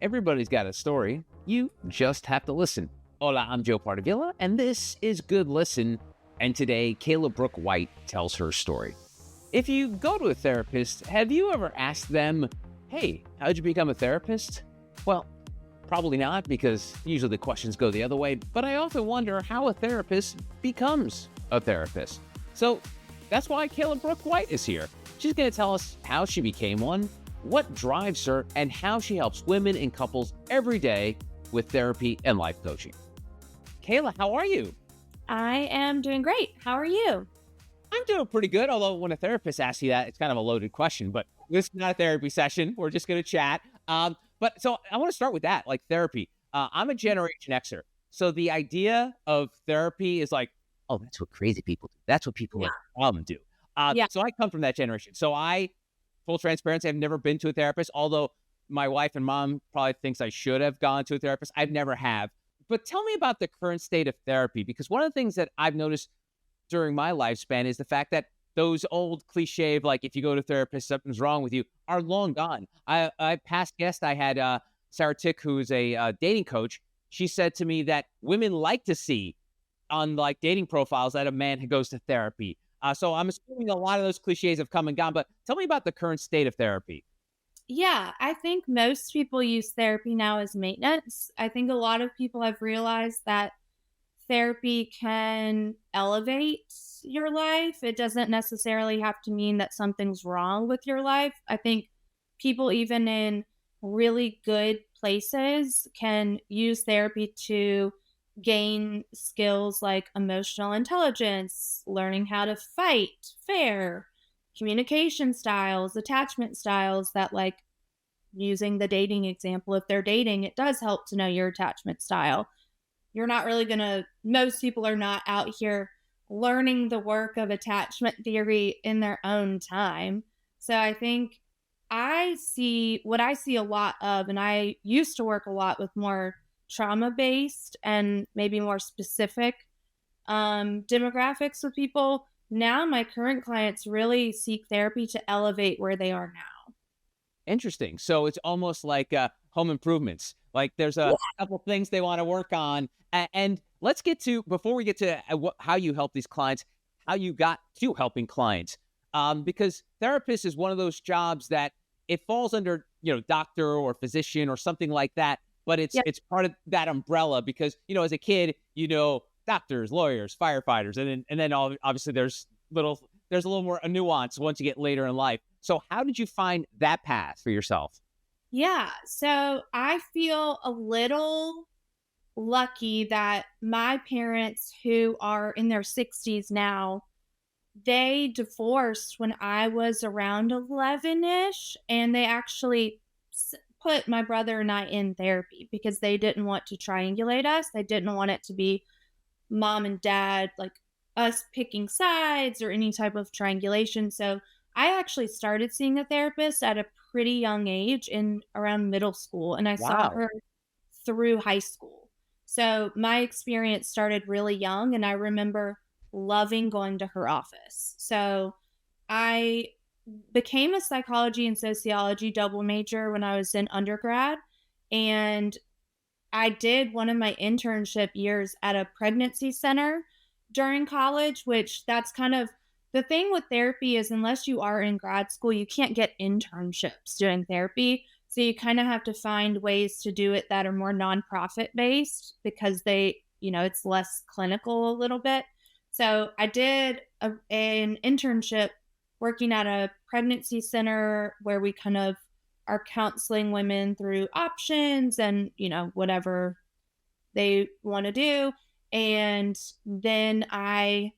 Everybody's got a story. You just have to listen. Hola, I'm Joe Pardavila, and this is Good Listen. And today, Kayla-Brooke White tells her story. If you go to a therapist, have you ever asked them, hey, how'd you become a therapist? Well, probably not, because usually the questions go the other way, but I often wonder how a therapist becomes a therapist. So that's why Kayla-Brooke White is here. She's going to tell us how she became one, what drives her, and how she helps women and couples every day with therapy and life coaching. Kayla, how are you? I am doing great. How are you? I'm doing pretty good, although when a therapist asks you that, it's kind of a loaded question, but this is not a therapy session. We're just going to chat. But so I want to start with that, like therapy. I'm a Generation Xer. So the idea of therapy is like, oh, that's what crazy people do. That's what people Yeah. with problems do. Yeah. So I come from that generation. So full transparency, I've never been to a therapist, although my wife and mom probably thinks I should have gone to a therapist. I've never have. But tell me about the current state of therapy, because one of the things that I've noticed during my lifespan is the fact that those old cliche of like, if you go to a therapist, something's wrong with you, are long gone. I past guest, I had Sarah Tick, who's a dating coach. She said to me that women like to see on like dating profiles that a man who goes to therapy. So I'm assuming a lot of those cliches have come and gone, but tell me about the current state of therapy. Yeah. I think most people use therapy now as maintenance. I think a lot of people have realized that therapy can elevate your life. It doesn't necessarily have to mean that something's wrong with your life. I think people, even in really good places, can use therapy to gain skills like emotional intelligence, learning how to fight fair, communication styles, attachment styles that, like, using the dating example, if they're dating, it does help to know your attachment style. You're not really going to, most people are not out here learning the work of attachment theory in their own time. So I think I see a lot of, and I used to work a lot with more trauma based and maybe more specific demographics with people. Now, my current clients really seek therapy to elevate where they are now. Interesting. So it's almost like home improvements. Like there's a couple things they want to work on. And let's get to, before we get to how you help these clients, how you got to helping clients. Because therapist is one of those jobs that it falls under, doctor or physician or something like that. But Yeah. it's part of that umbrella because, as a kid, doctors, lawyers, firefighters, and then obviously there's a little more a nuance once you get later in life. So how did you find that path for yourself? Yeah. So I feel a little lucky that my parents, who are in their 60s now, they divorced when I was around 11 ish. And they actually put my brother and I in therapy because they didn't want to triangulate us. They didn't want it to be mom and dad, like us picking sides or any type of triangulation. So I actually started seeing a therapist at a pretty young age in around middle school, and I saw Wow. her through high school. So my experience started really young, and I remember loving going to her office. So I became a psychology and sociology double major when I was in undergrad, and I did one of my internship years at a pregnancy center during college, which that's kind of the thing with therapy is unless you are in grad school, you can't get internships doing therapy. So you kind of have to find ways to do it that are more nonprofit based because it's less clinical a little bit. So I did an internship working at a pregnancy center where we kind of are counseling women through options and, whatever they want to do. And then I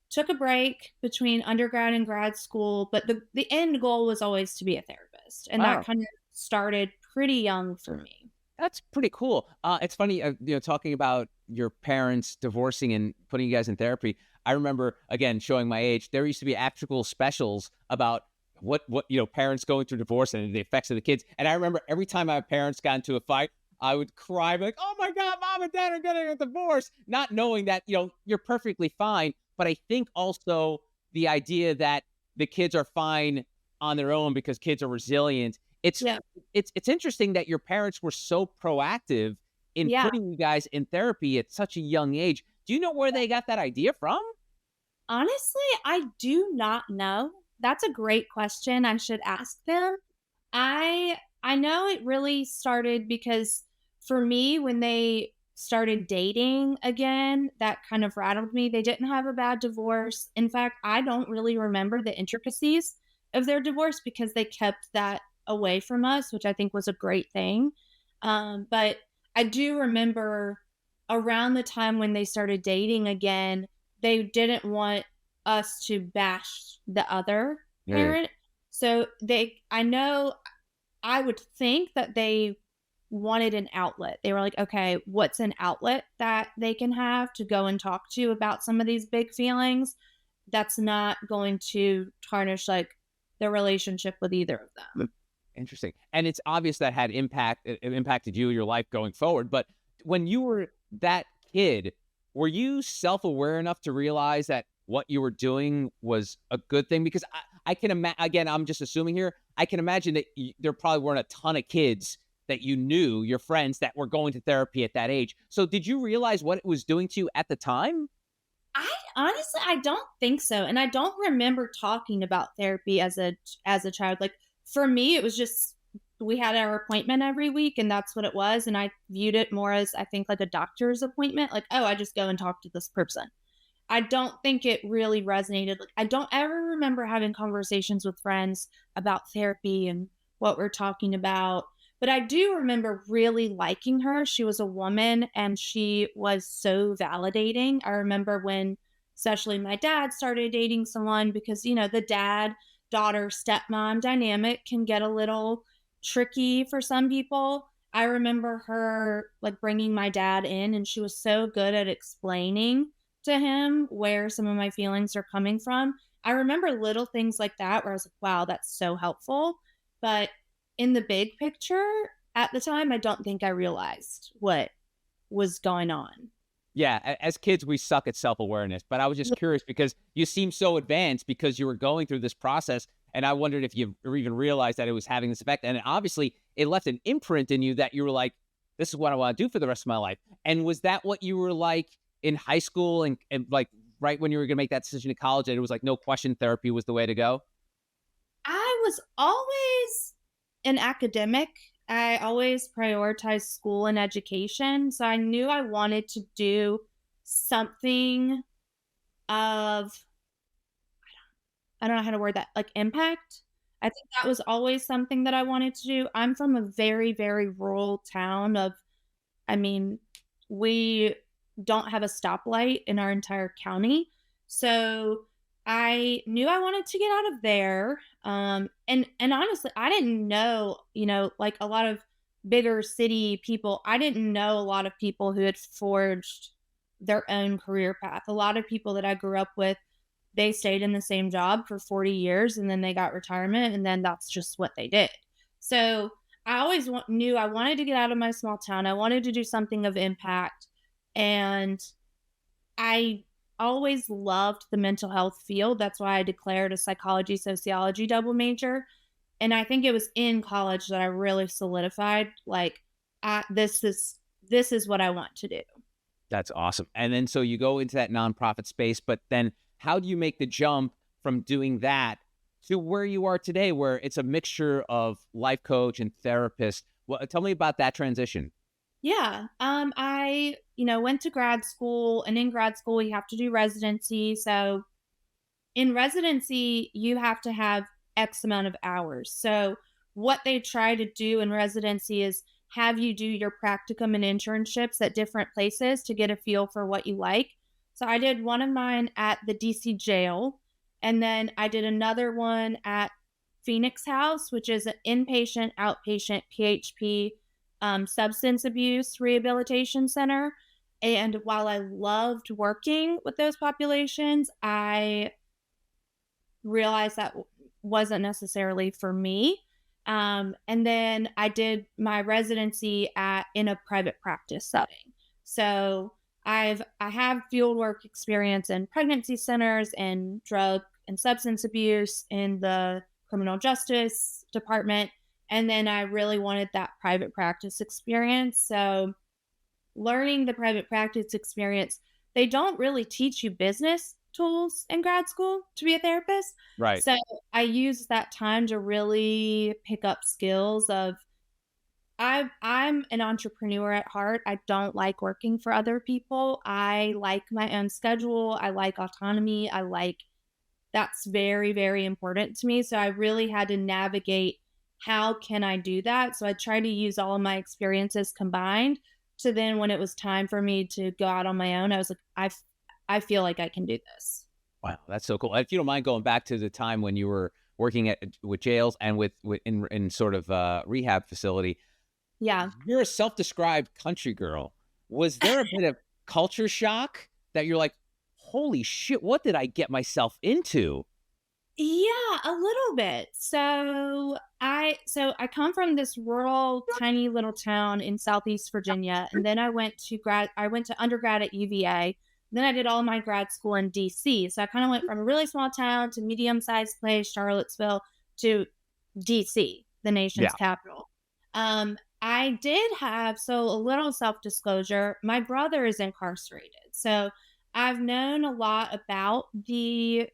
took a break between undergrad and grad school, but the end goal was always to be a therapist. And that Wow. kind of started pretty young for me. That's pretty cool. It's funny, talking about your parents divorcing and putting you guys in therapy. I remember, again, showing my age, there used to be actual specials about what parents going through divorce and the effects of the kids. And I remember every time my parents got into a fight, I would cry, like, oh my God, mom and dad are getting a divorce, not knowing that, you're perfectly fine. But I think also the idea that the kids are fine on their own because kids are resilient It's Yeah. it's interesting that your parents were so proactive in Yeah. putting you guys in therapy at such a young age. Do you know where they got that idea from? Honestly, I do not know. That's a great question. I should ask them. I know it really started because for me, when they started dating again, that kind of rattled me. They didn't have a bad divorce. In fact, I don't really remember the intricacies of their divorce because they kept that away from us, which I think was a great thing. But I do remember around the time when they started dating again, they didn't want us to bash the other Yeah. parent. So I know, I would think that they wanted an outlet. They were like, okay, what's an outlet that they can have to go and talk to about some of these big feelings that's not going to tarnish like the relationship with either of them? Interesting. And it's obvious that had it impacted you, your life going forward. But when you were that kid, were you self-aware enough to realize that what you were doing was a good thing? Because I can imagine, again, I'm just assuming here, I can imagine that there probably weren't a ton of kids that you knew, your friends, that were going to therapy at that age. So did you realize what it was doing to you at the time? I honestly, I don't think so, and I don't remember talking about therapy as a child. Like for me, it was just we had our appointment every week, and that's what it was. And I viewed it more as I think like a doctor's appointment. Like, oh, I just go and talk to this person. I don't think it really resonated. Like, I don't ever remember having conversations with friends about therapy and what we're talking about. But I do remember really liking her. She was a woman and she was so validating. I remember when, especially my dad started dating someone because, the dad, daughter, stepmom dynamic can get a little tricky for some people. I remember her like bringing my dad in and she was so good at explaining to him where some of my feelings are coming from. I remember little things like that where I was like, wow, that's so helpful. But in the big picture, at the time, I don't think I realized what was going on. Yeah, as kids, we suck at self-awareness, but I was just Yeah. curious because you seem so advanced because you were going through this process, and I wondered if you even realized that it was having this effect. And obviously, it left an imprint in you that you were like, "This is what I want to do for the rest of my life." And was that what you were like in high school, and like right when you were going to make that decision to college, that it was like no question, therapy was the way to go? I was always an academic. I always prioritized school and education. So I knew I wanted to do something of, I don't know how to word that, like impact. I think that was always something that I wanted to do. I'm from a very, very rural town of, I mean, we don't have a stoplight in our entire county. So I knew I wanted to get out of there. And honestly, I didn't know, like a lot of bigger city people, I didn't know a lot of people who had forged their own career path. A lot of people that I grew up with, they stayed in the same job for 40 years and then they got retirement and then that's just what they did. So I always knew I wanted to get out of my small town. I wanted to do something of impact. And I always loved the mental health field. That's why I declared a psychology, sociology double major. And I think it was in college that I really solidified like this is what I want to do. That's awesome. And then so you go into that nonprofit space, but then how do you make the jump from doing that to where you are today, where it's a mixture of life coach and therapist? Well, tell me about that transition. Yeah. I, went to grad school and in grad school you have to do residency. So in residency, you have to have X amount of hours. So what they try to do in residency is have you do your practicum and internships at different places to get a feel for what you like. So I did one of mine at the DC jail, and then I did another one at Phoenix House, which is an inpatient, outpatient PHP substance abuse rehabilitation center. And while I loved working with those populations, I realized that wasn't necessarily for me. And then I did my residency in a private practice setting. So I have field work experience in pregnancy centers and drug and substance abuse in the criminal justice department. And then I really wanted that private practice experience. So learning the private practice experience, they don't really teach you business tools in grad school to be a therapist. Right. So I used that time to really pick up skills of I'm an entrepreneur at heart. I don't like working for other people. I like my own schedule. I like autonomy. I like that's very, very important to me. So I really had to navigate how can I do that? So I tried to use all of my experiences combined to then when it was time for me to go out on my own, I was like, I feel like I can do this. Wow, that's so cool. If you don't mind going back to the time when you were working at with jails and with in sort of rehab facility, Yeah. you're a self-described country girl. Was there a bit of culture shock that you're like, holy shit, what did I get myself into? Yeah, a little bit. So I come from this rural tiny little town in Southeast Virginia, and then I went to undergrad at UVA. Then I did all my grad school in DC. So I kind of went from a really small town to medium-sized place, Charlottesville, to DC, the nation's Yeah. capital. I did have so a little self-disclosure, my brother is incarcerated. So I've known a lot about the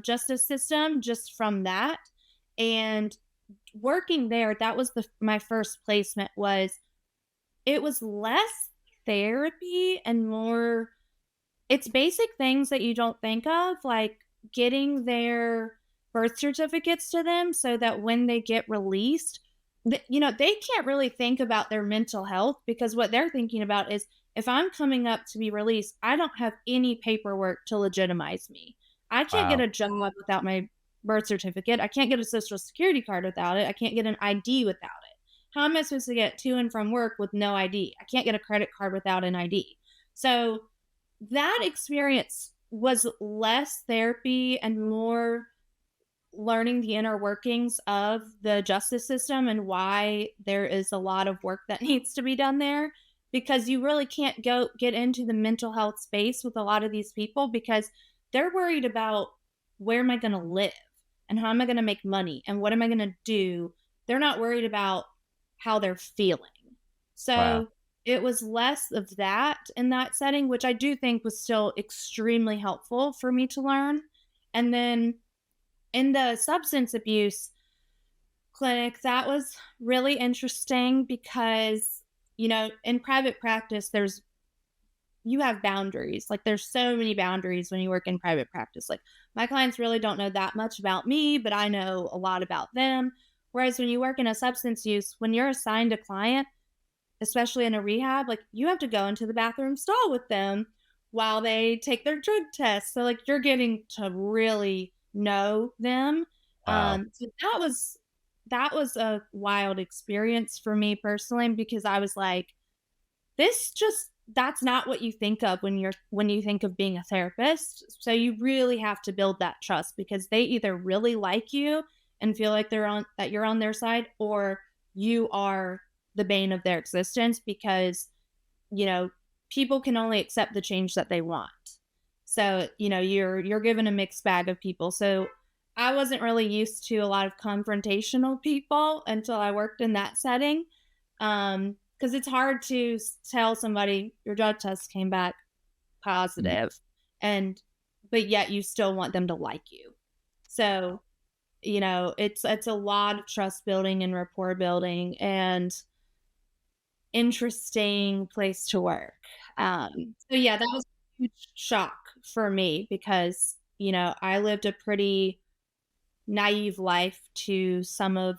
justice system just from that. And working there, that was my first placement was it was less therapy and more it's basic things that you don't think of, like getting their birth certificates to them so that when they get released, they can't really think about their mental health because what they're thinking about is if I'm coming up to be released, I don't have any paperwork to legitimize me. I can't get Wow. a job without my birth certificate. I can't get a social security card without it. I can't get an ID without it. How am I supposed to get to and from work with no ID? I can't get a credit card without an ID. So that experience was less therapy and more learning the inner workings of the justice system and why there is a lot of work that needs to be done there because you really can't go get into the mental health space with a lot of these people because they're worried about where am I going to live and how am I going to make money and what am I going to do. They're not worried about how they're feeling. Wow. So it was less of that in that setting, which I do think was still extremely helpful for me to learn. And then in the substance abuse clinic, that was really interesting because, in private practice, you have boundaries. Like there's so many boundaries when you work in private practice. Like my clients really don't know that much about me, but I know a lot about them. Whereas when you work in a substance use, when you're assigned a client, especially in a rehab, like you have to go into the bathroom stall with them while they take their drug test. So like you're getting to really know them. Wow. So that was a wild experience for me personally because I was like, this just that's not what you think of when you think of being a therapist. So you really have to build that trust because they either really like you and feel like you're on their side or you are the bane of their existence because you know people can only accept the change that they want. So you're given a mixed bag of people. So I wasn't really used to a lot of confrontational people until I worked in that setting. Because it's hard to tell somebody your drug test came back positive, and but yet you still want them to like you. So it's a lot of trust building and rapport building and interesting place to work. So yeah, that was a huge shock for me because I lived a pretty naive life to some of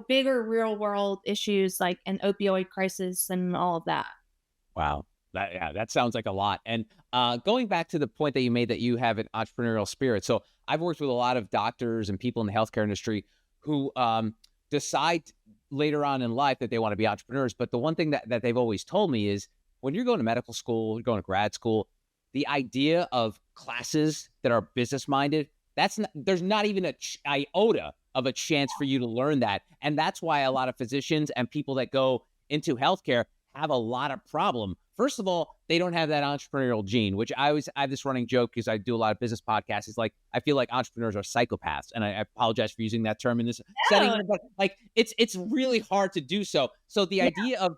bigger real world issues like an opioid crisis and all of that. Wow. That sounds like a lot. And going back to the point that you made that you have an entrepreneurial spirit. So I've worked with a lot of doctors and people in the healthcare industry who decide later on in life that they want to be entrepreneurs. But the one thing that they've always told me is when you're going to medical school, you're going to grad school, the idea of classes that are business minded, there's not even a iota of a chance for you to learn that. And that's why a lot of physicians and people that go into healthcare have a lot of problem First of all, they don't have that entrepreneurial gene, which I have this running joke because I do a lot of business podcasts. It's like, I feel like entrepreneurs are psychopaths. And I apologize for using that term in this setting, No, but like, it's really hard to do so. So the yeah, idea of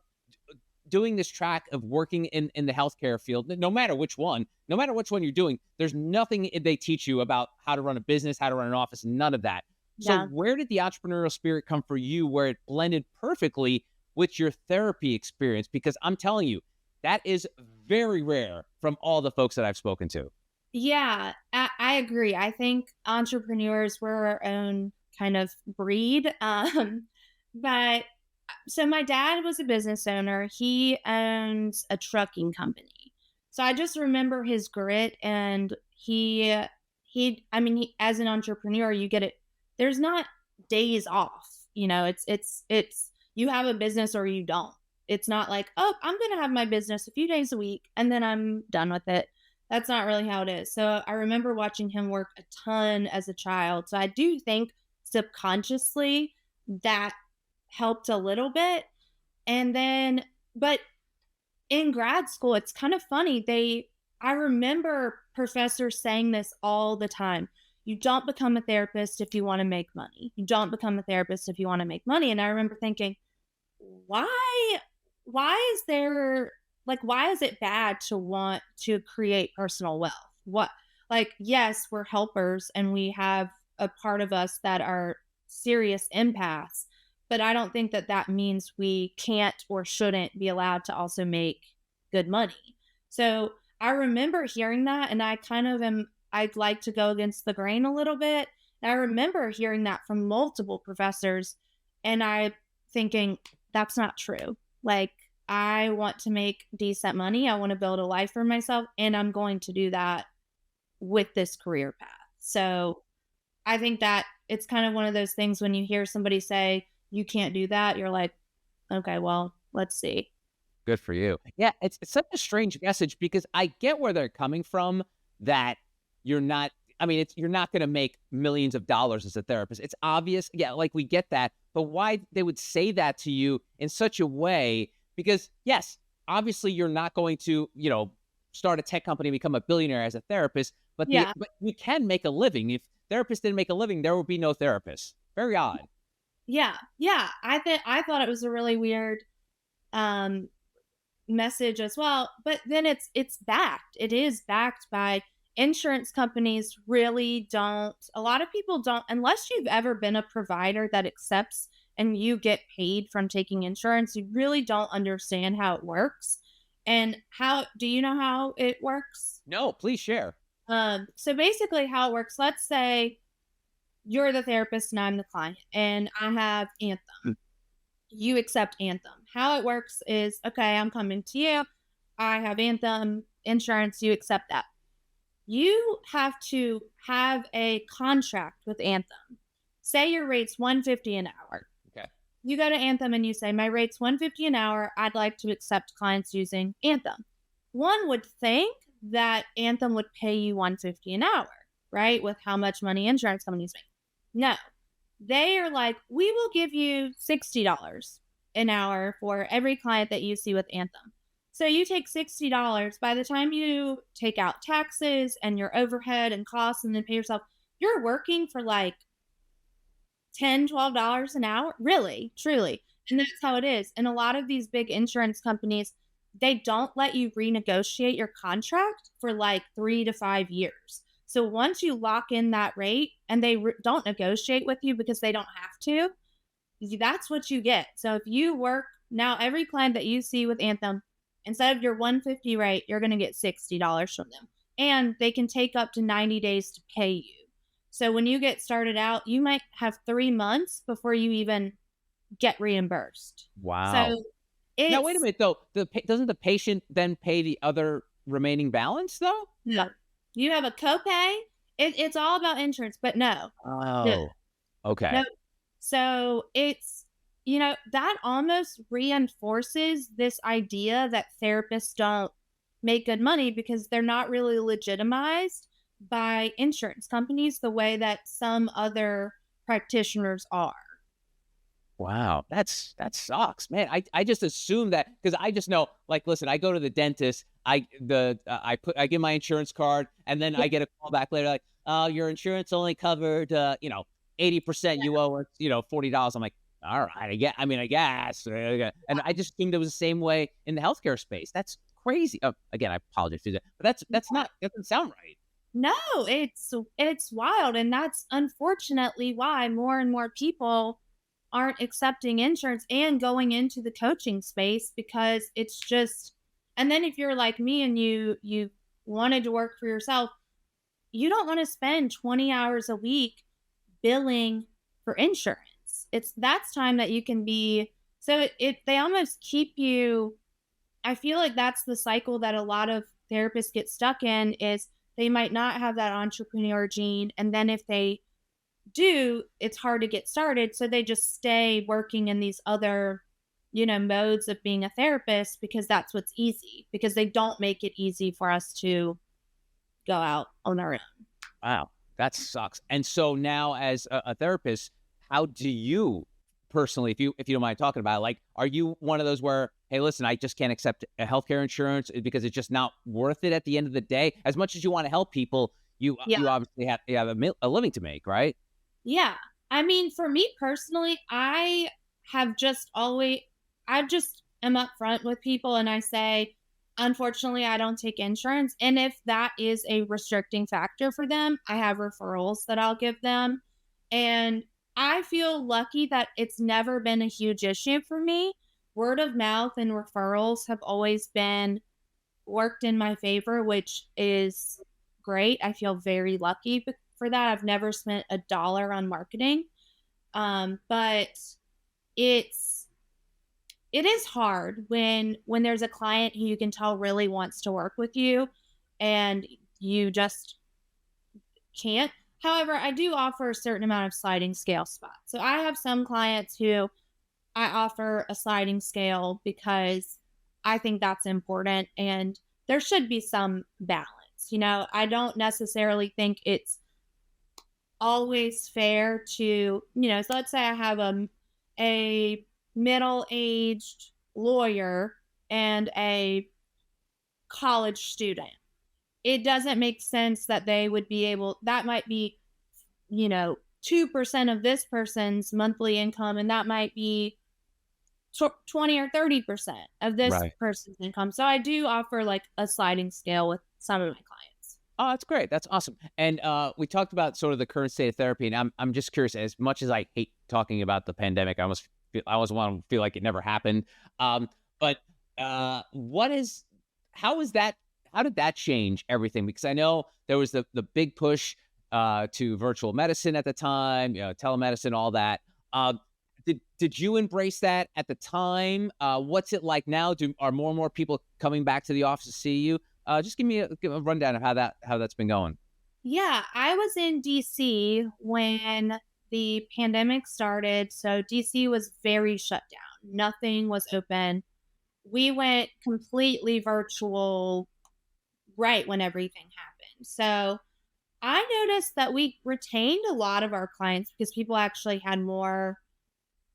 doing this track of working in the healthcare field, no matter which one you're doing, there's nothing they teach you about how to run a business, how to run an office, none of that. So yeah. where did the entrepreneurial spirit come for you where it blended perfectly with your therapy experience? Because I'm telling you, that is very rare from all the folks that I've spoken to. Yeah, I agree. I think entrepreneurs were our own kind of breed. But so my dad was a business owner. He owns a trucking company. So I just remember his grit, and I mean, as an entrepreneur, you get it. There's not days off. It's you have a business or you don't. It's not like, oh, I'm going to have my business a few days a week and then I'm done with it. That's not really how it is. So I remember watching him work a ton as a child. So I do think subconsciously that helped a little bit. And then, but in grad school, it's kind of funny. I remember professors saying this all the time. You don't become a therapist if you want to make money. You don't become a therapist if you want to make money. And I remember thinking, why, why is it bad to want to create personal wealth? What, like, yes, we're helpers and we have a part of us that are serious empaths, but I don't think that that means we can't or shouldn't be allowed to also make good money. So I remember hearing that, and I'd like to go against the grain a little bit. And I remember hearing that from multiple professors, and I thinking, that's not true. Like, I want to make decent money. I want to build a life for myself, and I'm going to do that with this career path. So I think that it's kind of one of those things when you hear somebody say, you can't do that, you're like, okay, well, let's see. Good for you. Yeah, it's such a strange message because I get where they're coming from that you're not, I mean, you're not going to make millions of dollars as a therapist. It's obvious. Yeah, like we get that. But why they would say that to you in such a way? Because yes, obviously you're not going to, start a tech company and become a billionaire as a therapist, but Yeah. but you can make a living. If therapists didn't make a living, there would be no therapists. Very odd. Yeah. Yeah. I thought it was a really weird um message as well, but then it is backed by insurance companies. Really don't, a lot of people don't, unless you've ever been a provider that accepts and you get paid from taking insurance, you really don't understand how it works. And how do you know how it works? No, please share. So basically how it works, let's say you're the therapist and I'm the client and I have Anthem. You accept Anthem. How it works is, okay, I'm coming to you. I have Anthem insurance. You accept that. You have to have a contract with Anthem. Say your rate's $150 an hour. Okay. You go to Anthem and you say, my rate's $150 an hour. I'd like to accept clients using Anthem. One would think that Anthem would pay you $150 an hour, right? With how much money insurance companies make. No, they are like, we will give you $60 an hour for every client that you see with Anthem. So you take $60. By the time you take out taxes and your overhead and costs and then pay yourself, you're working for like $10, $12 an hour. Really, truly. And that's how it is. And a lot of these big insurance companies, they don't let you renegotiate your contract for like 3 to 5 years. So once you lock in that rate and they don't negotiate with you because they don't have to, that's what you get. So if you work now, every client that you see with Anthem, instead of your $150 rate, you're going to get $60 from them. And they can take up to 90 days to pay you. So when you get started out, you might have 3 months before you even get reimbursed. Wow. So now, wait a minute, though. Doesn't the patient then pay the other remaining balance, though? No. You have a copay. It's all about insurance, but no. Oh, No. okay. No. So it's, that almost reinforces this idea that therapists don't make good money because they're not really legitimized by insurance companies the way that some other practitioners are. Wow, that sucks, man. I just assume that because I just know, like, listen, I go to the dentist, I give my insurance card, and then Yeah. I get a call back later, like, oh, your insurance only covered, 80%. You owe us, $40. I'm like, all right, I guess, and I just assumed it was the same way in the healthcare space. That's crazy. Oh, again, I apologize for that, but that's not that doesn't sound right. No, it's wild, and that's unfortunately why more and more people aren't accepting insurance and going into the coaching space because it's just, and then if you're like me and you wanted to work for yourself, you don't want to spend 20 hours a week billing for insurance. It's that's time that you can be, so it they almost keep you, I feel like that's the cycle that a lot of therapists get stuck in is they might not have that entrepreneur gene, and then if they do, it's hard to get started, so they just stay working in these other, modes of being a therapist because that's what's easy, because they don't make it easy for us to go out on our own. Wow, that sucks. And so now, as a therapist, how do you personally, if you don't mind talking about it, like, are you one of those where, hey, listen, I just can't accept a healthcare insurance because it's just not worth it at the end of the day? As much as you want to help people, Yeah. you obviously have a living to make, right? Yeah. I mean, for me personally, have just always, I just am upfront with people and I say, unfortunately, I don't take insurance. And if that is a restricting factor for them, I have referrals that I'll give them. And I feel lucky that it's never been a huge issue for me. Word of mouth and referrals have always been worked in my favor, which is great. I feel very lucky for that. I've never spent a dollar on marketing. But it's it is hard when there's a client who you can tell really wants to work with you and you just can't. However, I do offer a certain amount of sliding scale spots. So I have some clients who I offer a sliding scale because I think that's important and there should be some balance. I don't necessarily think it's always fair to, so let's say I have a middle-aged lawyer and a college student. It doesn't make sense that they would be able, that might be, 2% of this person's monthly income, and that might be 20 or 30% of this Right. person's income. So I do offer like a sliding scale with some of my clients. Oh, that's great. That's awesome. And we talked about sort of the current state of therapy, and I'm just curious. As much as I hate talking about the pandemic, I almost want to feel like it never happened. But what is how is that? How did that change everything? Because I know there was the big push to virtual medicine at the time, telemedicine, all that. Did you embrace that at the time? What's it like now? Are more and more people coming back to the office to see you? Just give a rundown of how that's been going. Yeah, I was in DC when the pandemic started. So DC was very shut down. Nothing was open. We went completely virtual right when everything happened. So I noticed that we retained a lot of our clients because people actually had more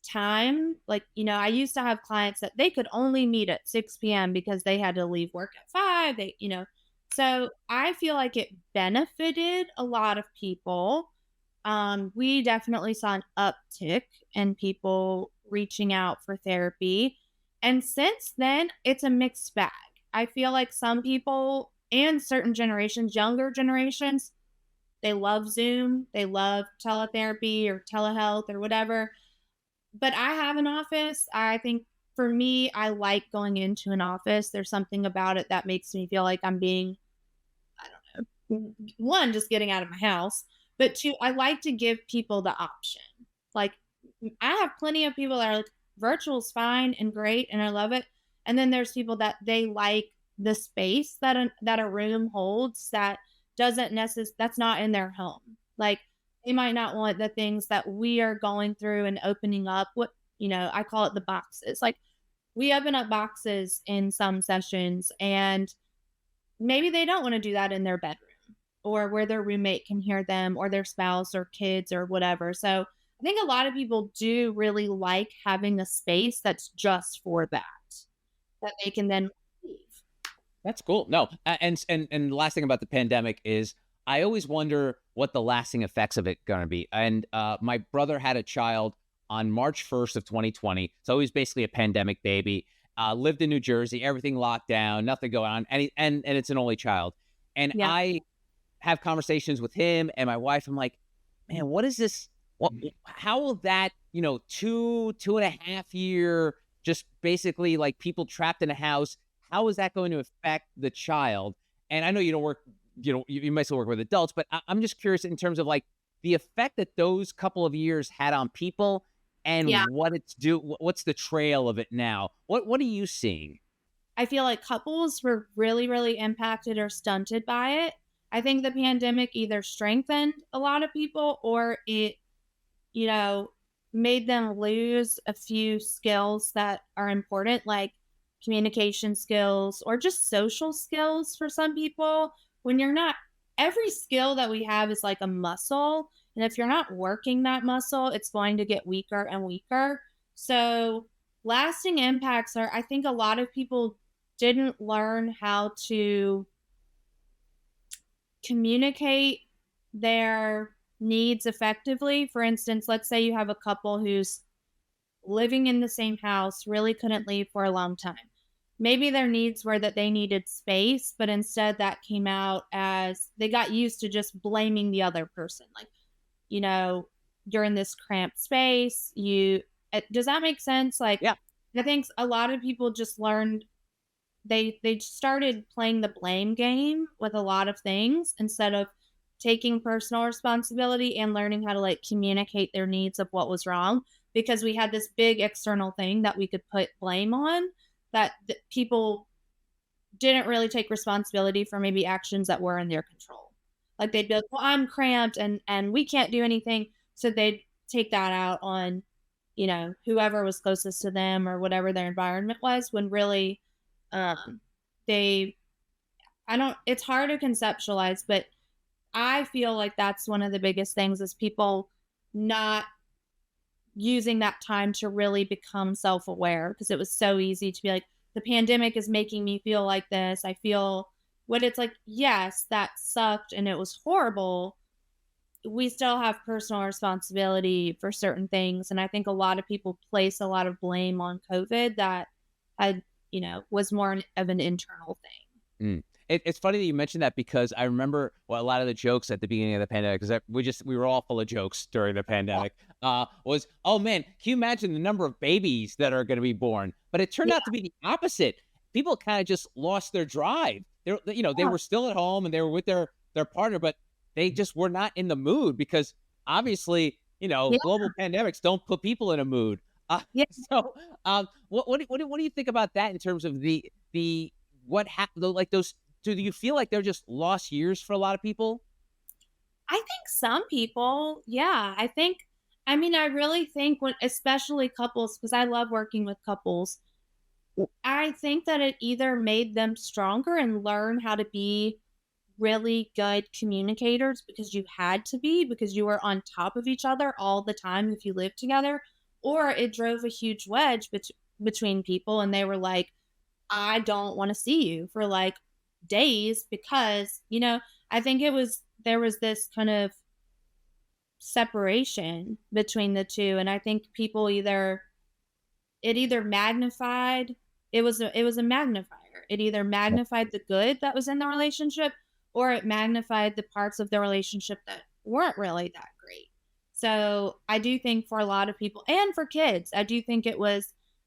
time. Like, I used to have clients that they could only meet at 6 p.m. because they had to leave work at 5. So I feel like it benefited a lot of people. We definitely saw an uptick in people reaching out for therapy. And since then, it's a mixed bag. I feel like some people and certain generations, younger generations, they love Zoom, they love teletherapy or telehealth or whatever. But I have an office. I think for me, I like going into an office. There's something about it that makes me feel like I'm being, I don't know, one, just getting out of my house, but two, I like to give people the option. Like, I have plenty of people that are like, virtual's fine and great, and I love it. And then there's people that they like the space that a room holds that doesn't necessarily, that's not in their home. Like, they might not want the things that we are going through and opening up. I call it the boxes. Like, we open up boxes in some sessions, and maybe they don't want to do that in their bedroom or where their roommate can hear them or their spouse or kids or whatever. So I think a lot of people do really like having a space that's just for that they can then leave. That's cool. No, and the last thing about the pandemic is I always wonder what the lasting effects of it going to be. And my brother had a child on March 1st of 2020, so he's basically a pandemic baby. Lived in New Jersey, everything locked down, nothing going on, and it's an only child. And Yeah. I have conversations with him and my wife. I'm like, man, what is this? What? How will that, 2.5 year, just basically like people trapped in a house? How is that going to affect the child? And I know you don't work, you might still work with adults, but I'm just curious in terms of like the effect that those couple of years had on people Yeah. and what's the trail of it now? What are you seeing? I feel like couples were really, really impacted or stunted by it. I think the pandemic either strengthened a lot of people or it, you know, made them lose a few skills that are important, like communication skills or just social skills for some people. When you're not, every skill that we have is like a muscle. And if you're not working that muscle, it's going to get weaker and weaker. So, lasting impacts are, I think a lot of people didn't learn how to communicate their needs effectively. For instance, let's say you have a couple who's living in the same house, really couldn't leave for a long time. Maybe their needs were that they needed space, but instead that came out as they got used to just blaming the other person. Like, you know, you're in this cramped space. Does that make sense? Like, Yeah. I think a lot of people just learned they started playing the blame game with a lot of things instead of taking personal responsibility and learning how to like communicate their needs of what was wrong because we had this big external thing that we could put blame on that people didn't really take responsibility for maybe actions that were in their control. Like they'd be like, well, I'm cramped and we can't do anything. So they'd take that out on, whoever was closest to them or whatever their environment was when really um they I don't it's hard to conceptualize, but I feel like that's one of the biggest things is people not using that time to really become self-aware because it was so easy to be like the pandemic is making me feel like this. I feel what it's like, yes, that sucked and it was horrible. We still have personal responsibility for certain things and I think a lot of people place a lot of blame on COVID that had, was more of an internal thing. Mm. It's funny that you mentioned that because I remember a lot of the jokes at the beginning of the pandemic, because we were all full of jokes during the pandemic, was, oh man, can you imagine the number of babies that are going to be born? But it turned Yeah. out to be the opposite. People kind of just lost their drive. They were still at home and they were with their partner, but they just were not in the mood because obviously, Yeah. global pandemics don't put people in a mood. Yeah. So, what do you think about that in terms of the what happened? Like those, do you feel like they're just lost years for a lot of people? I think some people, yeah. I really think when, especially couples, because I love working with couples, I think that it either made them stronger and learn how to be really good communicators because you had to be, because you were on top of each other all the time if you lived together, or it drove a huge wedge between people and they were like, I don't want to see you for like days because, I think there was this kind of separation between the two. And I think people either magnified, it was a magnifier. It either magnified the good that was in the relationship or it magnified the parts of the relationship that weren't really that great. So I do think for a lot of people and for kids,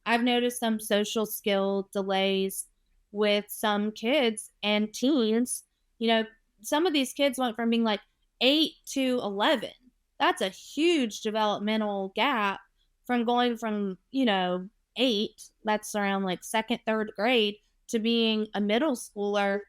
I've noticed some social skill delays with some kids and teens. You know, some of these kids went from being like 8 to 11. That's a huge developmental gap from going from, 8, that's around like second, third grade, to being a middle schooler.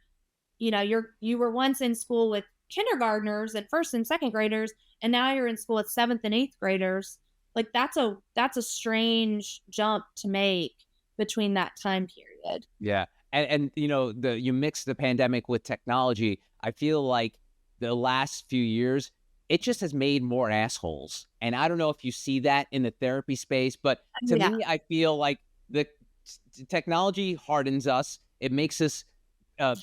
You were once in school with kindergartners and first and second graders, and now you're in school with seventh and eighth graders. Like that's a strange jump to make between that time period. Yeah. And you mix the pandemic with technology. I feel like the last few years it just has made more assholes. And I don't know if you see that in the therapy space, but to Yeah. me, I feel like the technology hardens us. It makes us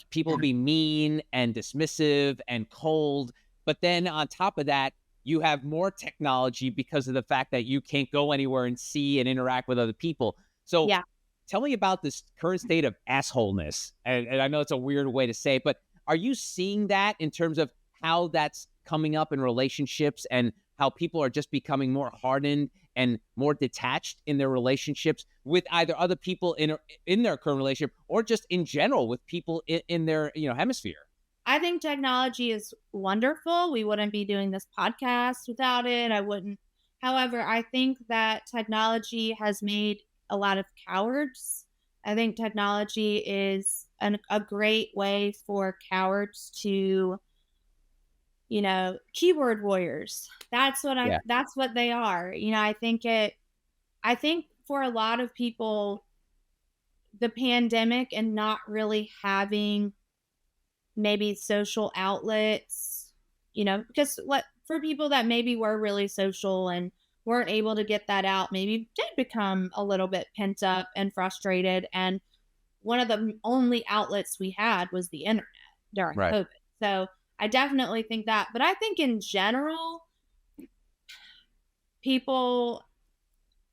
people be mean and dismissive and cold. But then on top of that, you have more technology because of the fact that you can't go anywhere and see and interact with other people. So Yeah. tell me about this current state of assholeness. And I know it's a weird way to say it, but are you seeing that in terms of how that's coming up in relationships and how people are just becoming more hardened and more detached in their relationships with either other people in their current relationship or just in general with people in their hemisphere? I think technology is wonderful. We wouldn't be doing this podcast without it. I wouldn't. However, I think that technology has made a lot of cowards. I think technology is a great way for cowards to, keyboard warriors. Yeah. That's what they are. I think for a lot of people, the pandemic and not really having maybe social outlets, because what for people that maybe were really social and weren't able to get that out, maybe did become a little bit pent up and frustrated. And one of the only outlets we had was the internet during Right. COVID. So I definitely think that. But I think in general, people,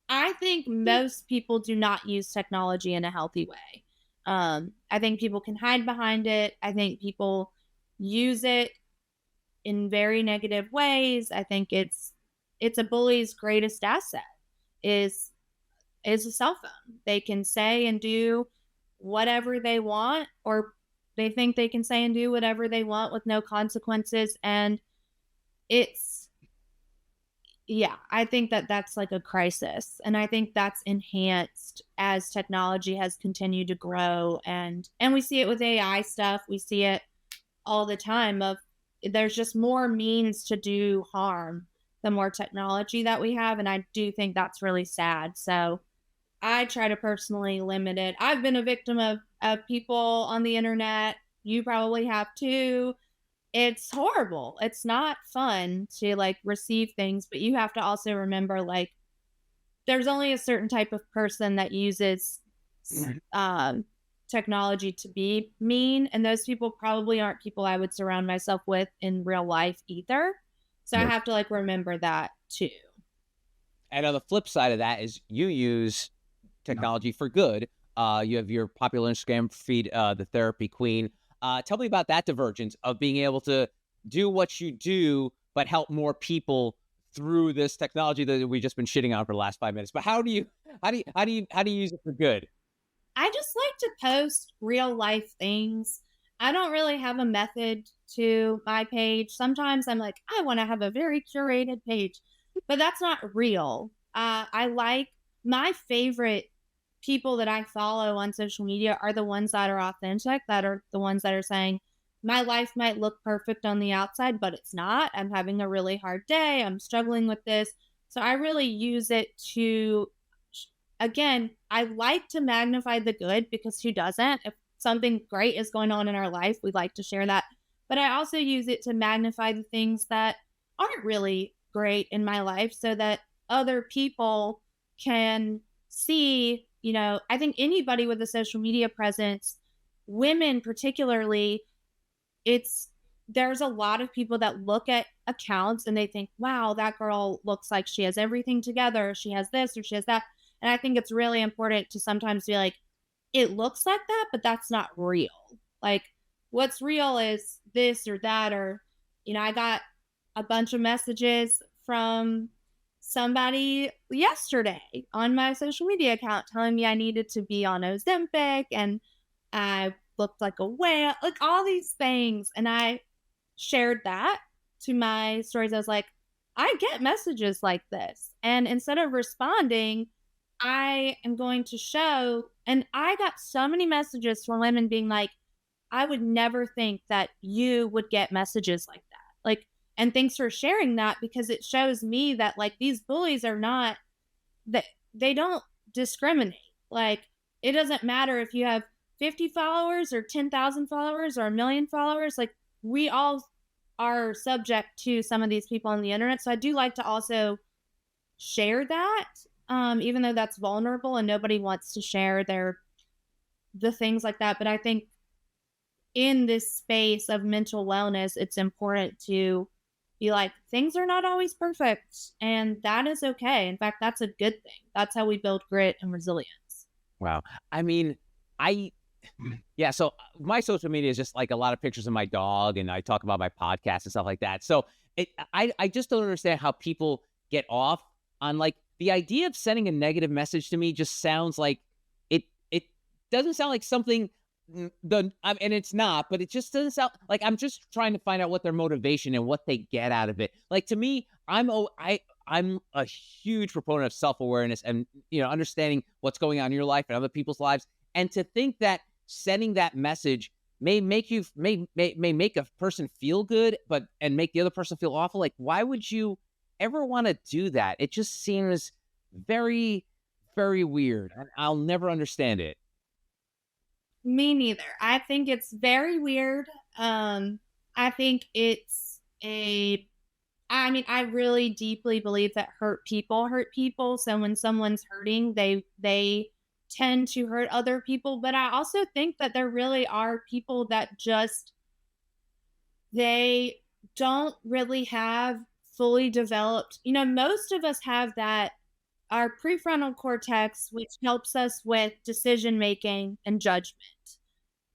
I think most people do not use technology in a healthy way. I think people can hide behind it. I think people use it in very negative ways. I think it's a bully's greatest asset is is a cell phone. They can say and do whatever they want, or they think they can say and do whatever they want with no consequences. And it's, yeah, I think that that's like a crisis. And I think that's enhanced as technology has continued to grow. And we see it with AI stuff. We see it all the time of there's just more means to do harm the more technology that we have. And I do think that's really sad. So I try to personally limit it. I've been a victim of people on the internet. You probably have too. It's horrible. It's not fun to like receive things, but you have to also remember like there's only a certain type of person that uses um, technology to be mean, and those people probably aren't people I would surround myself with in real life either. So I Right. have to like remember that too. And on the flip side of that is you use technology for good. You have your popular Instagram feed, the Therapy Queen. Tell me about that divergence of being able to do what you do, but help more people through this technology that we've just been shitting on for the last 5 minutes. But how do you use it for good? I just like to post real life things. I don't really have a method to my page. Sometimes I'm like, I want to have a very curated page, but that's not real. I like my favorite people that I follow on social media are the ones that are authentic, that are the ones that are saying, my life might look perfect on the outside, but it's not. I'm having a really hard day. I'm struggling with this. So I really use it to, again, I like to magnify the good because who doesn't? If something great is going on in our life, we like to share that. But I also use it to magnify the things that aren't really great in my life so that other people can see, I think anybody with a social media presence, women particularly, it's there's a lot of people that look at accounts and they think, wow, that girl looks like she has everything together. She has this or she has that. And I think it's really important to sometimes be like, it looks like that, but that's not real. Like, what's real is this or that. Or, I got a bunch of messages from somebody yesterday on my social media account telling me I needed to be on Ozempic and I looked like a whale, like all these things. And I shared that to my stories. I was like, I get messages like this. And instead of responding, I am going to show. And I got so many messages from women being like, I would never think that you would get messages like that. Like, and thanks for sharing that because it shows me that like these bullies are not, that they don't discriminate. Like, it doesn't matter if you have 50 followers or 10,000 followers or a million followers. Like, we all are subject to some of these people on the internet. So I do like to also share that, even though that's vulnerable and nobody wants to share the things like that. But I think in this space of mental wellness, it's important to be like, things are not always perfect, and that is okay. In fact, that's a good thing. That's how we build grit and resilience. Wow. I mean, I yeah, so my social media is just like a lot of pictures of my dog, and I talk about my podcast and stuff like that. So I just don't understand how people get off on like the idea of sending a negative message to me. Just sounds like it doesn't sound like something and it's not, but it just doesn't sound like I'm just trying to find out what their motivation and what they get out of it. Like to me, I'm a huge proponent of self-awareness and understanding what's going on in your life and other people's lives. And to think that sending that message may make you may make a person feel good, and make the other person feel awful. Like, why would you ever want to do that? It just seems very, very weird. And I'll never understand it. Me neither. I think it's very weird. I think I mean, I really deeply believe that hurt people hurt people. So when someone's hurting, they tend to hurt other people. But I also think that there really are people that they don't really have fully developed, most of us have that, our prefrontal cortex, which helps us with decision making and judgment.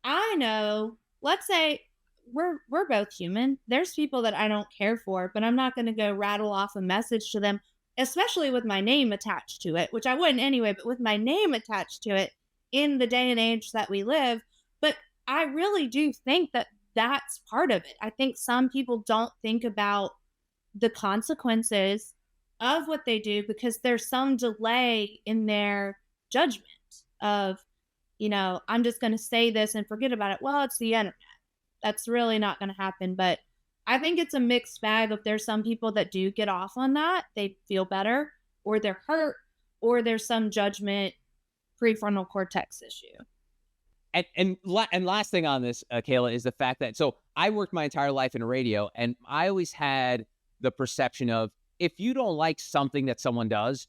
I know, let's say we're both human. There's people that I don't care for, but I'm not going to go rattle off a message to them, especially with my name attached to it, which I wouldn't anyway, but with my name attached to it in the day and age that we live. But I really do think that that's part of it. I think some people don't think about the consequences of what they do because there's some delay in their judgment of, I'm just going to say this and forget about it. Well, it's the internet. That's really not going to happen. But I think it's a mixed bag of there's some people that do get off on that. They feel better, or they're hurt, or there's some judgment prefrontal cortex issue. And last thing on this, Kayla, is the fact that, so I worked my entire life in radio, and I always had the perception of, if you don't like something that someone does,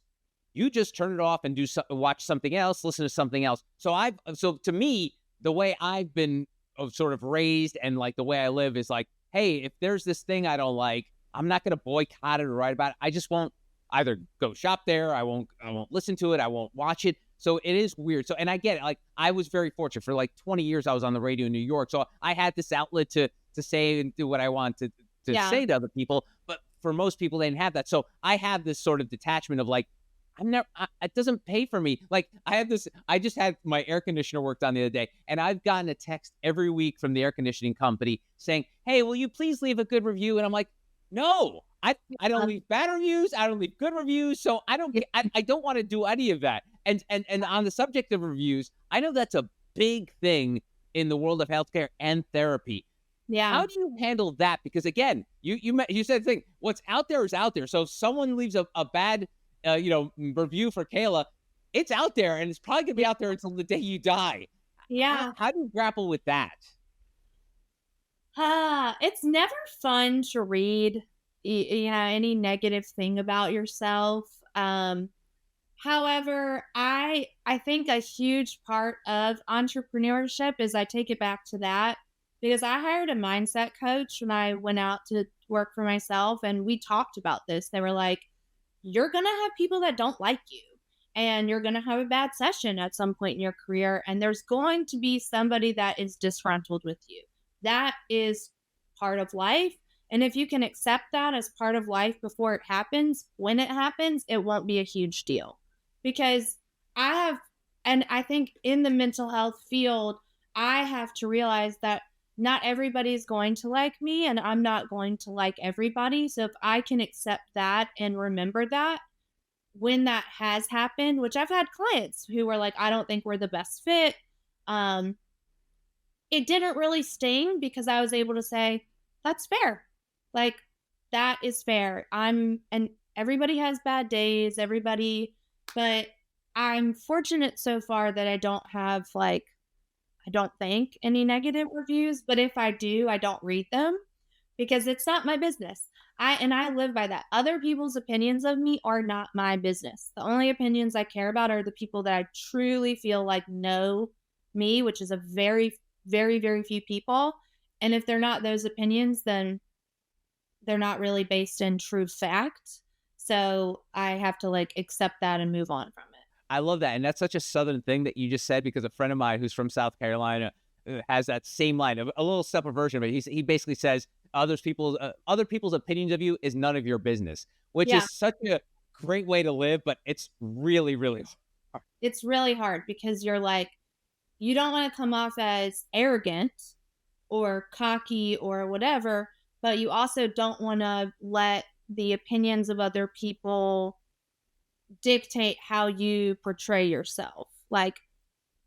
you just turn it off and watch something else, listen to something else. So to me, the way I've been sort of raised and like the way I live is like, hey, if there's this thing I don't like, I'm not going to boycott it or write about it. I just won't either go shop there. I won't listen to it. I won't watch it. So it is weird. So, and I get it. Like, I was very fortunate for like 20 years. I was on the radio in New York. So I had this outlet to say and do what I want to say to other people. But for most people, they didn't have that. So I have this sort of detachment of like, it doesn't pay for me. Like, I just had my air conditioner worked on the other day, and I've gotten a text every week from the air conditioning company saying, hey, will you please leave a good review? And I'm like, no, I don't leave bad reviews. I don't leave good reviews. So I don't want to do any of that. And on the subject of reviews, I know that's a big thing in the world of healthcare and therapy. Yeah. How do you handle that? Because again, you said the thing, what's out there is out there. So if someone leaves a bad review for Kayla, it's out there, and it's probably gonna be out there until the day you die. Yeah. How do you grapple with that? It's never fun to read, any negative thing about yourself. However, I think a huge part of entrepreneurship is, I take it back to that, because I hired a mindset coach when I went out to work for myself, and we talked about this. They were like, you're going to have people that don't like you, and you're going to have a bad session at some point in your career, and there's going to be somebody that is disgruntled with you. That is part of life. And if you can accept that as part of life before it happens, when it happens, it won't be a huge deal. Because I think in the mental health field, I have to realize that not everybody is going to like me, and I'm not going to like everybody. So if I can accept that and remember that when that has happened, which I've had clients who were like, I don't think we're the best fit. It didn't really sting because I was able to say, that's fair. Like, that is fair. And everybody has bad days, but I'm fortunate so far that I don't have I don't think any negative reviews, but if I do, I don't read them. because it's not my business. I live by that. Other people's opinions of me are not my business. The only opinions I care about are the people that I truly feel like know me, which is a very, very, very few people. And if they're not those opinions, then they're not really based in true fact. So I have to like accept that and move on from it. I love that. And that's such a Southern thing that you just said, because a friend of mine who's from South Carolina has that same line, a little separate version, but he basically says other people's opinions of you is none of your business, which Yeah. is such a great way to live, but it's really, really hard. It's really hard because you're like, you don't want to come off as arrogant or cocky or whatever, but you also don't want to let the opinions of other people dictate how you portray yourself. Like,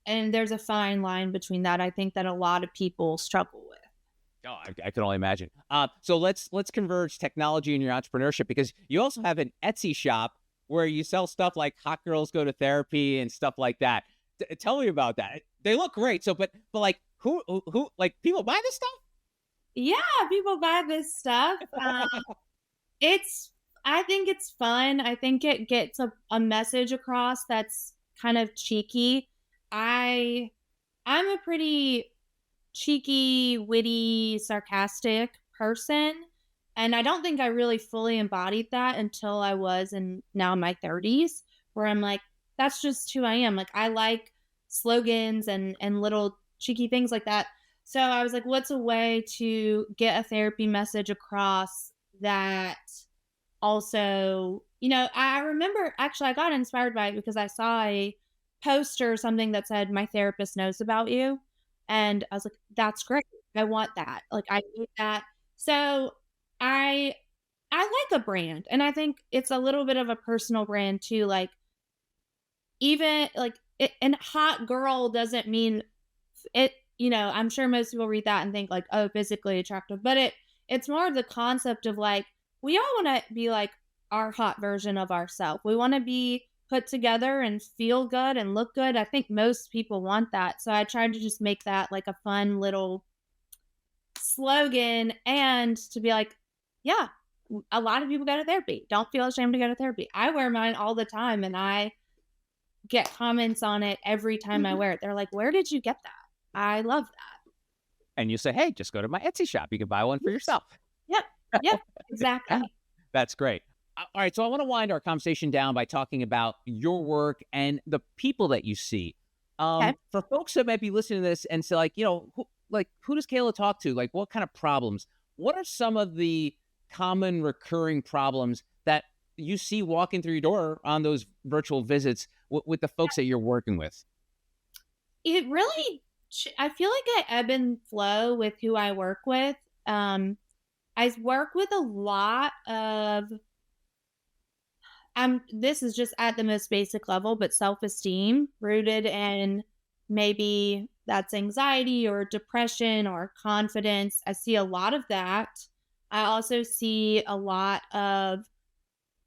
and there's a fine line between that. I think that a lot of people struggle with. Oh, I can only imagine. So let's converge technology in your entrepreneurship, because you also have an Etsy shop where you sell stuff like hot girls go to therapy and stuff like that. Tell me about that. They look great. So, but like who like people buy this stuff? Yeah, people buy this stuff. It's, I think it's fun. I think it gets a message across that's kind of cheeky. I I'm a pretty cheeky, witty, sarcastic person. And I don't think I really fully embodied that until I was in now in my 30s, where I'm like, that's just who I am. Like I like slogans and little cheeky things like that. So I was like, what's a way to get a therapy message across that also, I remember actually I got inspired by it because I saw a poster or something that said, my therapist knows about you. And I was like, that's great. I want that. Like I need that. So I I like a brand, and I think it's a little bit of a personal brand too. Like even like it, and hot girl doesn't mean it, I'm sure most people read that and think like, oh, physically attractive, but it's more of the concept of like, we all want to be like our hot version of ourselves. We want to be put together and feel good and look good. I think most people want that. So I tried to just make that like a fun little slogan and to be like, yeah, a lot of people go to therapy. Don't feel ashamed to go to therapy. I wear mine all the time and I get comments on it every time I wear it. They're like, where did you get that? I love that. And you say, hey, just go to my Etsy shop. You can buy one for yourself. Yep. Yep. Exactly. That's great. All right. So I want to wind our conversation down by talking about your work and the people that you see. Okay. For folks that might be listening to this and say, like, who does Kayla talk to? Like, what kind of problems? What are some of the common recurring problems that you see walking through your door on those virtual visits with the folks that you're working with? It really, I feel like I ebb and flow with who I work with. I work with a lot of, this is just at the most basic level, but self-esteem rooted in maybe that's anxiety or depression or confidence. I see a lot of that. I also see a lot of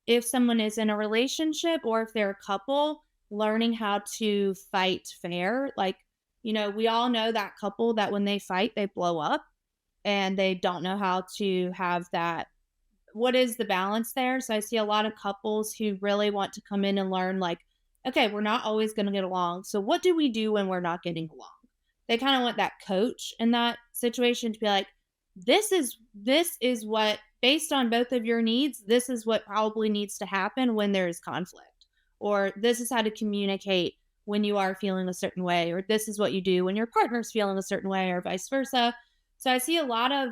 if someone is in a relationship or if they're a couple, learning how to fight fair. Like, we all know that couple that when they fight, they blow up and they don't know how to have that. What is the balance there? So I see a lot of couples who really want to come in and learn, like, okay, we're not always going to get along. So what do we do when we're not getting along? They kind of want that coach in that situation to be like, this is what, based on both of your needs, this is what probably needs to happen when there is conflict, or this is how to communicate when you are feeling a certain way, or this is what you do when your partner's feeling a certain way, or vice versa. So I see a lot of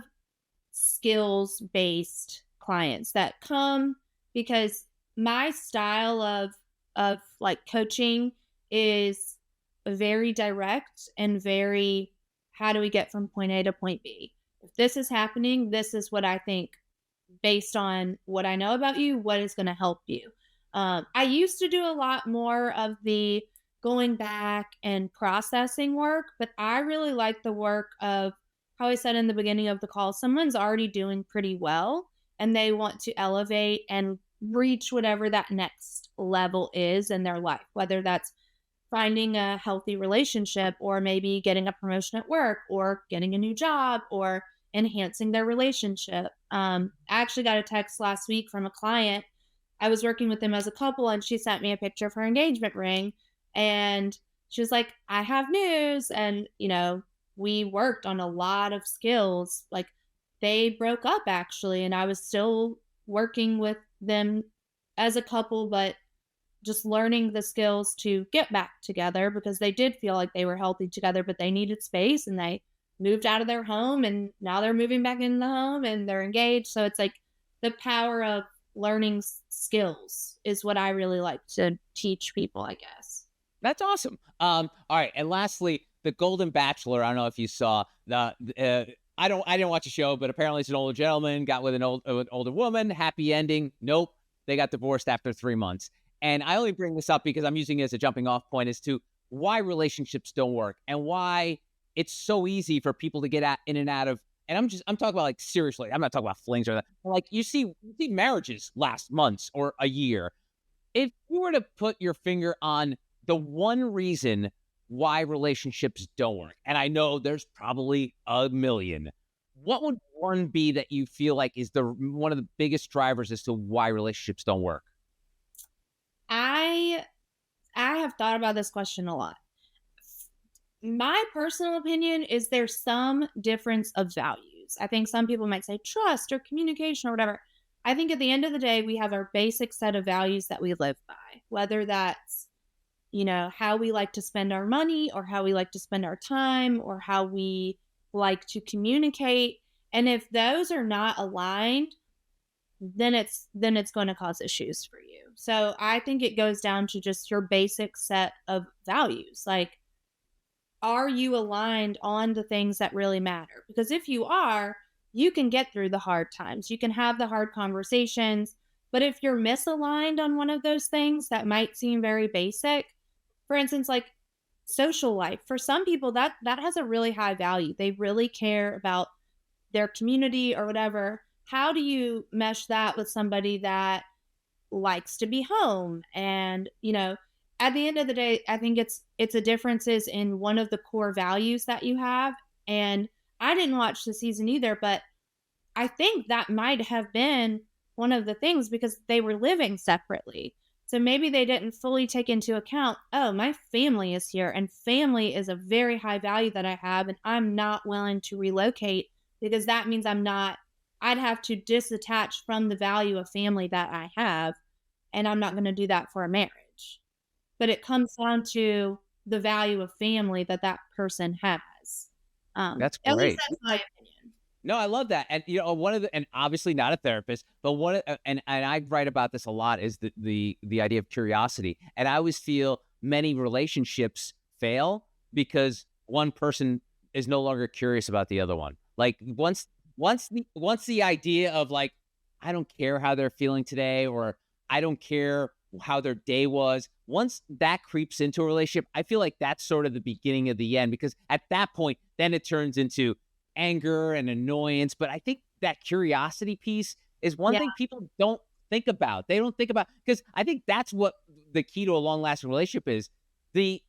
skills based clients that come because my style of like coaching is very direct and very, how do we get from point A to point B? If this is happening, this is what I think, based on what I know about you, what is going to help you. I used to do a lot more of the going back and processing work, but I really like the work of how I said in the beginning of the call, someone's already doing pretty well and they want to elevate and reach whatever that next level is in their life, whether that's finding a healthy relationship or maybe getting a promotion at work or getting a new job or enhancing their relationship. I actually got a text last week from a client. I was working with them as a couple, and she sent me a picture of her engagement ring. And she was like, I have news. And, we worked on a lot of skills. Like, they broke up actually, and I was still working with them as a couple, but just learning the skills to get back together because they did feel like they were healthy together, but they needed space, and they moved out of their home, and now they're moving back in the home and they're engaged. So it's like the power of learning skills is what I really like to teach people, I guess. That's awesome. All right, and lastly, the Golden Bachelor. I don't know if you saw the. I didn't watch the show, but apparently it's an older gentleman got with an older woman. Happy ending. Nope, they got divorced after 3 months. And I only bring this up because I'm using it as a jumping off point as to why relationships don't work and why it's so easy for people to get in and out of. And I'm talking about like seriously. I'm not talking about flings or that. Like you see marriages last months or a year. If you were to put your finger on the one reason why relationships don't work, and I know there's probably a million, what would one be that you feel like is one of the biggest drivers as to why relationships don't work? I have thought about this question a lot. My personal opinion is there's some difference of values. I think some people might say trust or communication or whatever. I think at the end of the day, we have our basic set of values that we live by, whether that's, how we like to spend our money or how we like to spend our time or how we like to communicate. And if those are not aligned, then it's going to cause issues for you. So I think it goes down to just your basic set of values. Like, are you aligned on the things that really matter? Because if you are, you can get through the hard times. You can have the hard conversations. But if you're misaligned on one of those things that might seem very basic, for instance, like social life, for some people that has a really high value. They really care about their community or whatever. How do you mesh that with somebody that likes to be home? And, at the end of the day, I think it's a differences in one of the core values that you have. And I didn't watch the season either, but I think that might have been one of the things because they were living separately. So maybe they didn't fully take into account, oh, my family is here and family is a very high value that I have, and I'm not willing to relocate because that means I'd have to disattach from the value of family that I have, and I'm not going to do that for a marriage. But it comes down to the value of family that person has. That's At least great. that's my opinion. No, I love that. And and obviously not a therapist, but and I write about this a lot is the idea of curiosity. And I always feel many relationships fail because one person is no longer curious about the other one. Like once the idea of like, I don't care how they're feeling today, or I don't care how their day was. Once that creeps into a relationship, I feel like that's sort of the beginning of the end, because at that point, then it turns into anger and annoyance. But I think that curiosity piece is one thing people don't think about. They don't think about, because I think that's what the key to a long-lasting relationship is. The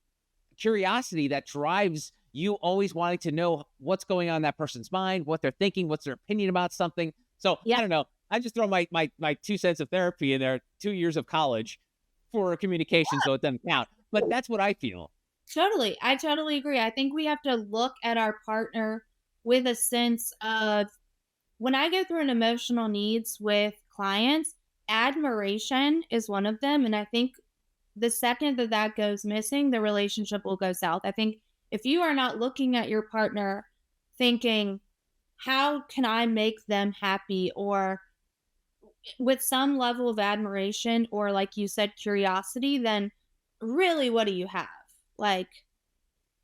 curiosity that drives you always wanting to know what's going on in that person's mind, what they're thinking, what's their opinion about something. So I don't know. I just throw my 2 cents of therapy in there, 2 years of college for communication, so it doesn't count. But that's what I feel. Totally. I totally agree. I think we have to look at our partner with a sense of, when I go through an emotional needs with clients, admiration is one of them. And I think the second that goes missing, the relationship will go south. I think if you are not looking at your partner thinking, how can I make them happy, or with some level of admiration, or like you said, curiosity, then really, what do you have? Like,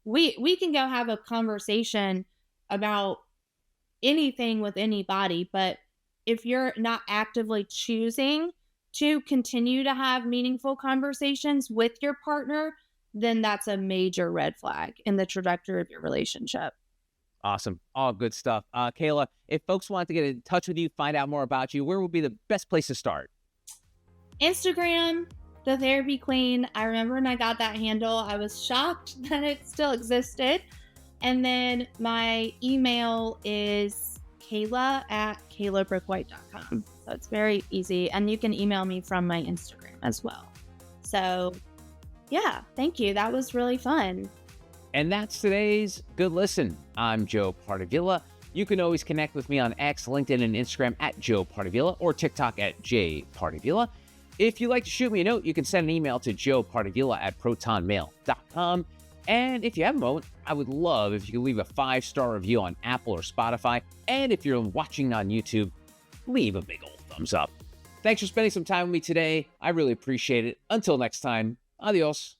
we can go have a conversation about anything with anybody, but if you're not actively choosing to continue to have meaningful conversations with your partner, then that's a major red flag in the trajectory of your relationship. Awesome. All good stuff. Kayla, if folks want to get in touch with you, find out more about you, where would be the best place to start? Instagram, The Therapy Queen. I remember when I got that handle, I was shocked that it still existed. And then my email is Kayla at Kayla-Brooke.com. So it's very easy. And you can email me from my Instagram as well. So yeah, thank you. That was really fun. And that's today's Good Listen. I'm Joe Pardavila. You can always connect with me on X, LinkedIn, and Instagram at Joe Pardavila or TikTok at jpardavila. If you'd like to shoot me a note, you can send an email to joepardavila at protonmail.com. And if you have a moment, I would love if you could leave a 5-star review on Apple or Spotify. And if you're watching on YouTube, leave a big old thumbs up. Thanks for spending some time with me today. I really appreciate it. Until next time, adios.